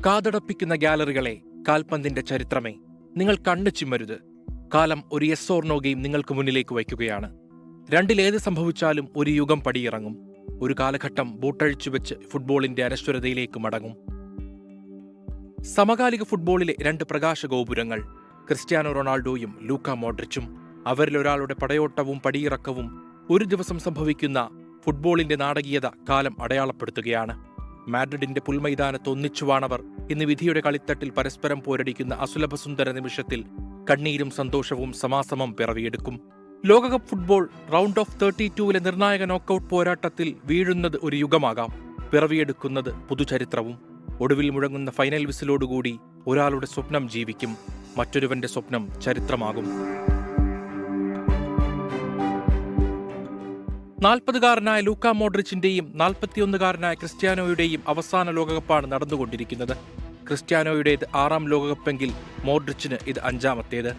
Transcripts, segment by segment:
കാതടപ്പിക്കുന്ന ഗാലറികളെ, കാൽപന്തിന്റെ ചരിത്രമേ, നിങ്ങൾ കണ്ണു ചിമ്മരുത്. കാലം ഒരു യെസ് ഓർ നോ ഗെയിം നിങ്ങൾക്ക് മുന്നിലേക്ക് വയ്ക്കുകയാണ്. രണ്ടിലേത് സംഭവിച്ചാലും ഒരു യുഗം പടിയിറങ്ങും. ഒരു കാലഘട്ടം ബൂട്ടഴിച്ചു വെച്ച് ഫുട്ബോളിന്റെ അനശ്വരതയിലേക്ക് മടങ്ങും. സമകാലിക ഫുട്ബോളിലെ രണ്ട് പ്രകാശ ഗോപുരങ്ങൾ, ക്രിസ്ത്യാനോ റൊണാൾഡോയും ലൂക്ക മോഡ്രിച്ചും. അവരിലൊരാളുടെ പടയോട്ടവും പടിയിറക്കവും ഒരു ദിവസം സംഭവിക്കുന്ന ഫുട്ബോളിന്റെ നാടകീയത കാലം അടയാളപ്പെടുത്തുകയാണ്. മാഡ്രിഡിന്റെ പുൽമൈതാനത്ത് ഒന്നിച്ചുവാണവർ ഇന്ന് വിധിയുടെ കളിത്തട്ടിൽ പരസ്പരം പോരടിക്കുന്ന അസുലഭസുന്ദര നിമിഷത്തിൽ കണ്ണീരും സന്തോഷവും സമാസമം പിറവിയെടുക്കും. ലോകകപ്പ് ഫുട്ബോൾ റൗണ്ട് ഓഫ് 32-ലെ നിർണായക നോക്കൌട്ട് പോരാട്ടത്തിൽ വീഴുന്നത് ഒരു യുഗമാകാം, പിറവിയെടുക്കുന്നത് പുതുചരിത്രവും. ഒടുവിൽ മുഴങ്ങുന്ന ഫൈനൽ വിസിലോടുകൂടി ഒരാളുടെ സ്വപ്നം ജീവിക്കും, മറ്റൊരുവന്റെ സ്വപ്നം ചരിത്രമാകും. 40-കാരനായ ലൂക്ക മോഡ്രിച്ചിന്റെയും 41-കാരനായ ക്രിസ്ത്യാനോയുടെയും അവസാന ലോകകപ്പാണ് നടന്നുകൊണ്ടിരിക്കുന്നത്. ക്രിസ്ത്യാനോയുടേത് 6ാം ലോകകപ്പെങ്കിൽ മോഡ്രിച്ചിന് ഇത് 5ാമത്തേത്.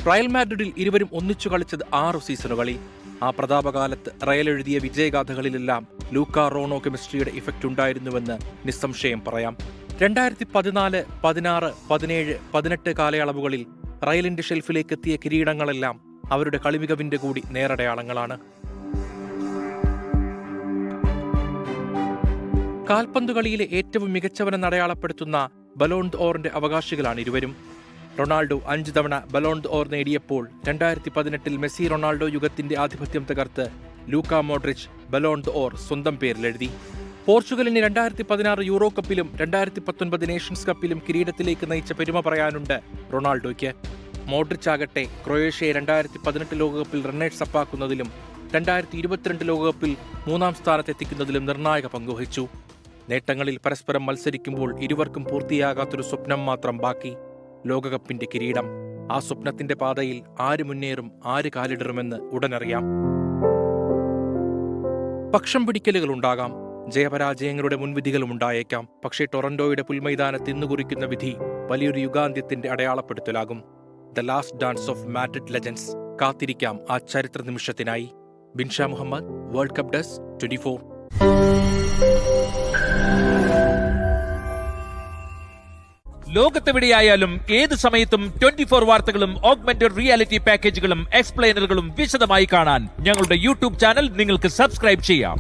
റയൽ മാഡ്രിഡിൽ ഇരുവരും ഒന്നിച്ചു കളിച്ചത് 6 സീസണുകളിൽ. ആ പ്രതാപകാലത്ത് റയൽ എഴുതിയ വിജയഗാഥകളിലെല്ലാം ലൂക്ക റോണോ കെമിസ്ട്രിയുടെ ഇഫക്റ്റ് ഉണ്ടായിരുന്നുവെന്ന് നിസ്സംശയം പറയാം. 2014, 16, 17, 18 കാലയളവുകളിൽ റയലിന്റെ ഷെൽഫിലേക്ക് എത്തിയ കിരീടങ്ങളെല്ലാം അവരുടെ കളിമികവിന്റെ കൂടി നേരടയാളങ്ങളാണ്. കാൽപന്തുകളിയിലെ ഏറ്റവും മികച്ചവനെന്ന് അടയാളപ്പെടുത്തുന്ന ബലോൺ ദോറിന്റെ അവകാശികളാണ് ഇരുവരും. റൊണാൾഡോ 5 തവണ ബലോൺ ദോർ നേടിയപ്പോൾ 2018-ൽ മെസ്സി റൊണാൾഡോ യുഗത്തിന്റെ ആധിപത്യം തകർത്ത് ലൂക്ക മോഡ്രിച്ച് ബലോൺ ദോർ സ്വന്തം പേരിലെഴുതി. പോർച്ചുഗലിന് 2016 യൂറോ കപ്പിലും 2019 നേഷൻസ് കപ്പിലും കിരീടത്തിലേക്ക് നയിച്ച പെരുമ പറയാനുണ്ട് റൊണാൾഡോയ്ക്ക്. മോഡ്രിച്ച് ആകട്ടെ ക്രൊയേഷ്യയെ 2018 ലോകകപ്പിൽ റണ്ണേഴ്സ് അപ്പാക്കുന്നതിലും 2022 ലോകകപ്പിൽ 3ാം സ്ഥാനത്തെത്തിക്കുന്നതിലും നിർണായക പങ്കുവഹിച്ചു. നേട്ടങ്ങളിൽ പരസ്പരം മത്സരിക്കുമ്പോൾ ഇരുവർക്കും പൂർത്തിയാകാത്തൊരു സ്വപ്നം മാത്രം ബാക്കി, ലോകകപ്പിന്റെ കിരീടം. ആ സ്വപ്നത്തിന്റെ പാതയിൽ ആര് മുന്നേറും, ആര് കാലിടറുമെന്ന് ഉടനറിയാം. പക്ഷം പിടിക്കലുകൾ ഉണ്ടാകാം, ജയപരാജയങ്ങളുടെ മുൻവിധികളും ഉണ്ടായേക്കാം. പക്ഷേ ടൊറന്റോയുടെ പുൽമൈതാനത്ത് ഇന്ന് കുറിക്കുന്ന വിധി വലിയൊരു യുഗാന്ത്യത്തിന്റെ അടയാളപ്പെടുത്തലാകും. The last dance of Madrid legends. കാത്തിരിക്കാം ആ ചരിത്ര നിമിഷത്തിനായി. Binsha Muhammad, world cup desk, 24. ലോകത്തെവിടെയായാലും ഏത് സമയത്തും 24 വാർത്തകളും ഓഗ്മെന്റഡ് റിയാലിറ്റി പാക്കേജുകളും എക്സ്പ്ലെയിനറുകളും വിശദമായി കാണാൻ ഞങ്ങളുടെ യൂട്യൂബ് ചാനൽ നിങ്ങൾക്ക് സബ്സ്ക്രൈബ് ചെയ്യാം.